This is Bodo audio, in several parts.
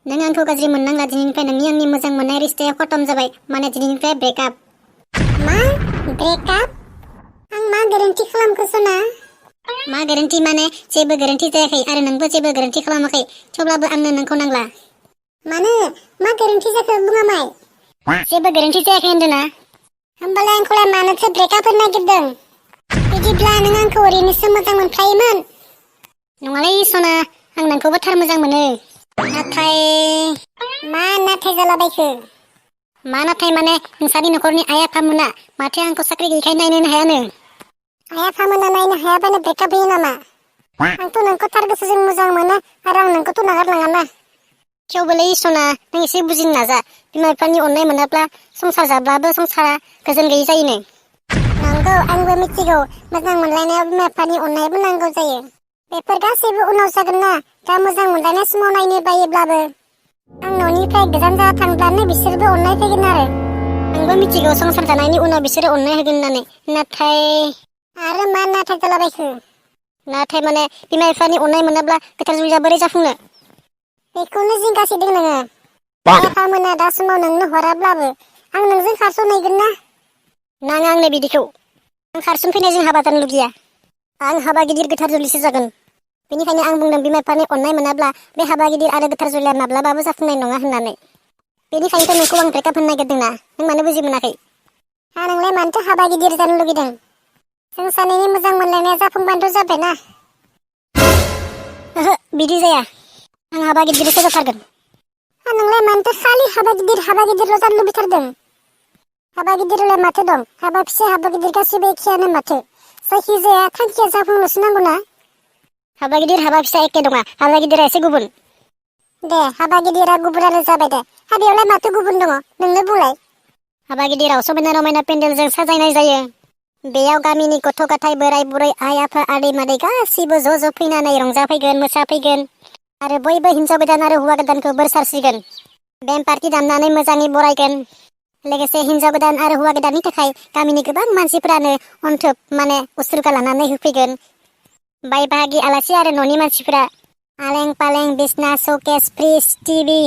नों आंखौ गाज्रि मोननांला दिनैनिफ्राय नोंनि आंनि मोजां मोननाय रिश्ताया खतम जाबाय माने दिनैनिफ्राय ब्रेकआप। मा ब्रेकआप? आं मा गोरोन्थि खालामखो सना? मा गोरोन्थि माने जेबो गोरोन्थि जायाखै आरो नोंबो जेबो गोरोन्थि खालामाखै, थेवब्लाबो आंनो नोंखौ नांला। मानो मा गोरोन्थि जाखो बुङामाय? जेबो गोरोन्थि जायाखै होनदोंना। होमबालाय आंखौलाय मानोथो ब्रेकआप होनो नागिरदों? बिदिब्ला नों आंखौ ओरैनोसो मोजां मोनखायोमोन? नङालै सना, आं नोंखौबो थार मोजां मोनो। नाथाय मा नाथाय जालाबायखो? मा नाथाय माने नोंसानि नखरनि आइ आफामोना माथो आंखौ साख्रि गैयैखाय नायनोनो हायानो। आइ आफामोना नायनो हायाबानो ब्रेकआप होयो नामा? आंथ' नोंखौ थार गोसोजों मोजां मोनो आरो आं नोंखौथ' नागारलाङाना। थेवबोलै सना, नों एसे बुजिनो नाजा। बिमा बिफानि अननाय मोनाब्ला संसार जाब्लाबो संसारा गोजोन गैयै जायोनो। नंगौ, आंबो मिथिगौ। मोजां मोनलायनायाव बिमा बिफानि अननायबो नांगौ जायो। बेफोर गासैबो उनाव जागोन ना। दा मोजां मोनलायनाय समाव नायनो बायोब्लाबो आं न'निफ्राय गोजान जाना थांब्लानो बिसोरबो अननाय फैगोन आरो। आंबो मिथिगौ संसार जानायनि उनाव बिसोरो अननाय होगोन होननानै। नाथाय आरो मा नाथाय जालाबायखो? नाथाय माने बिमा बिफानि अननाय मोनाब्ला गोथार जुलिया बोरै जाफुंनो? बेखौनो जिंगासिदों नोङो? आइ आफामोना दा समाव नोंनो हराब्लाबो आं नोंजों खारस'नहैगोन ना। नाङा आंनो बिदिखौ। आं खारसन फैनायजों हाबा जानो लुगैया। आं हाबा गिदिर गोथार जुलिसो जागोन। बेनिखायनो आं बुंदों बिमा बिफानि अननाय मोनाब्ला बे हाबा गिदिर आरो गोथार जुलिया माब्लाबाबो जाफुंनाय नङा होननानै। बेनिखायनोथ' नोंखौ आं ब्रेकआप होनो नागिरदोंना। नों मानो बुजि मोनाखै? नोंलाय मानोथो हाबा गिदिर जानो लुगैदों? जों सानैनि मोजां मोनलायनाया जाफुंबानोथ' जाबायना। ओहो, बिदि जाया। आं हाबा गिदिरसो जाथारगोन। नोंलाय मानोथो खालि हाबा गिदिरल' जानो लुबैथारदों? हाबा गिदिरलाय माथो दं? हाबा फिसा हाबा गिदिर गासैबो एखेयानो माथो। जायखिजाया थांखिया जाफुंनोसो नांगौना। हाबा गिदिर हाबा फिसा एखे नङा। हाबा गिदिरा एसे गुबुन। दे, हाबा गिदिरा गुबुनानो जाबाय दे। हाबायावलाय माथो गुबुन दङ नोंनो बुंलाय? हाबा गिदिराव समायना रमायना पेन्डेलजों साजायनाय जायो। बेयाव गामिनि गथ' गथाय, बोराय बुरै, आइ आफा, आदै मादै गासैबो ज' फैनानै रंजाफैगोन, मोसाफैगोन आरो बयबो हिन्जाव गोदान आरो हौवा गोदानखौ बोर सारस्रिगोन। बेम पार्टि दामनानै मोजाङै बरायगोन। लोगोसे हिन्जाव गोदान आरो हौवा गोदाननि थाखाय गामिनि गोबां मानसिफोरानो अनथोब माने उसुर्गा लानानै होफैगोन। बाय बाहागि, आलासि आरो न'नि मानसिफोरा आलें पालें बिसना, शकेस, फ्रिज, टिभि,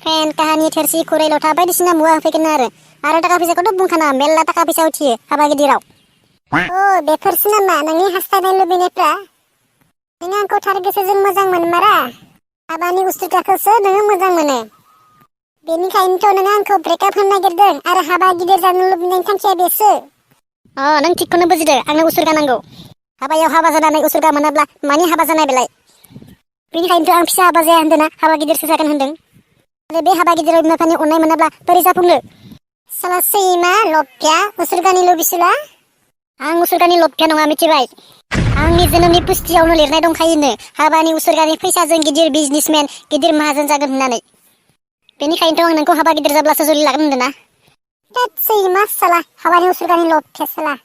फेन, काहानि, थोरसि, खुरै, लथा बायदिसिना मुवा होफैगोन आरो थाखा फैसाखौथ' बुंखानाङा, मेरला थाखा फैसा उथियो हाबा गिदिराव। बेफोरसो नामा नोंनि हास्थायनाय लुबैनायफ्रा? नों आंखौ थार गोसोजों मोजां मोनमारा। हाबानि उसुर्गाखौसो नोङो मोजां मोनो। बेनिखायनोथ' नों आंखौ ब्रेकआप होनो नागिरदों आरो हाबा गिदिर जानो लुबैनायनि थांखिया बेसो। नों थिगखौनो बुजिदो। आंनो उसुर्गा नांगौ। हाबायाव हाबा जानानै उसुर्गा मोनाब्ला मानि हाबा जानाय बेलाय? बेनिखायनोथ' आं फिसा हाबा जाया होन्दों ना, हाबा गिदिरसो जागोन होन्दों। आरो बे हाबा गिदिराव बिमा बिफानि अननाय मोनाब्ला बोरै जाफुंनो? साला सैमा लफिया, उसुर्गानि लुबैसोला? आं उसुर्गानि लफिया नङा, मिथिबाय? आंनि जोनोमनि पुस्तियावनो लिरनाय दंखायोनो हाबानि उसुर्गानि फैसाजों गिदिर बिजनेसमेन, गिदिर माहाजोन जागोन होननानै। बेनिखायनोथ' आं नोंखौ हाबा गिदिर जाब्लासो जुलि लागोन होन्दों ना। सैमा साला, हाबानि उसुर्गानि लफिया साला।